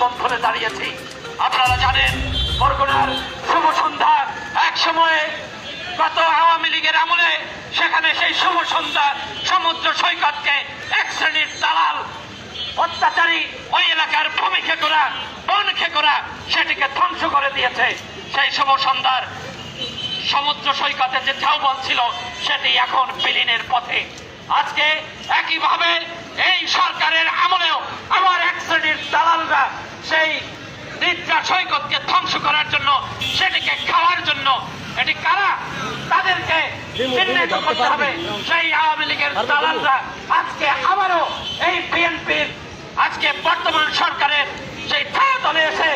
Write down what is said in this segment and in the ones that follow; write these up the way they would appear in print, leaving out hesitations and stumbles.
মানববন্ধনে দাঁড়িয়েছি। আপনারা জানেন বরগুনার শুভ সন্ধ্যা এক সময়ে গত আওয়ামী লীগের আমলে সেখানে সেই শুভ সন্ধ্যা সমুদ্র সৈকতকে এক শ্রেণীর দালাল অত্যাচারী ওই এলাকার ভূমি খেকোরা বন খেকোরা সেটিকে ধ্বংস করে দিয়েছে। সেই শুভ সন্ধ্যার সমুদ্র সৈকতে যে ঝাউবন ছিল সেটি এখন বিলীনের পথে। আজকে একইভাবে এই সরকারের আমলেও আবার এক শ্রেণীর দালালরা সেই নিদ্রা সৈকতকে ধ্বংস করার জন্য সেটিকে খাওয়ার জন্য এটি কারা তাদেরকে চিহ্নিত করতে হবে। সেই আওয়ামী লীগের দালালরা আজকে আবারও এই বিএনপির আজকে বর্তমান সরকারের সেই ছায়া দলে এসে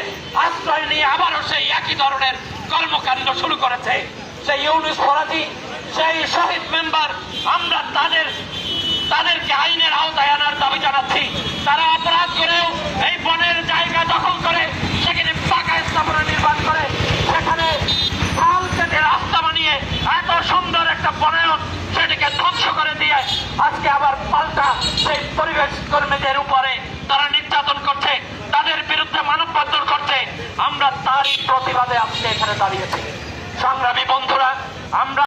আশ্রয় নিয়ে আবারও সেই একই ধরনের কর্মকাণ্ড শুরু করেছে। সেই ইউনুস ফরাজি সেই শহীদ মেম্বার আমরা তাদেরকে আইনের আওতায় আনার দাবি জানাচ্ছি। তারা অপরাধ করেও এই বনের জায়গা দখল করে সেখানে পাকা স্থাপনা নির্মাণ করে সেখানে খাল কেটে রাস্তা বানিয়ে এত সুন্দর একটা বনায়ন সেটিকে ধ্বংস করে দিয়ে আজকে আবার পাল্টা সেই পরিবেশ কর্মীদের উপরে তারা নির্যাতন করছে, তাদের বিরুদ্ধে মানববন্ধন করছে। আমরা তারই প্রতিবাদে আজকে এখানে দাঁড়িয়েছি। সংগ্রামী বন্ধুরা, আমরা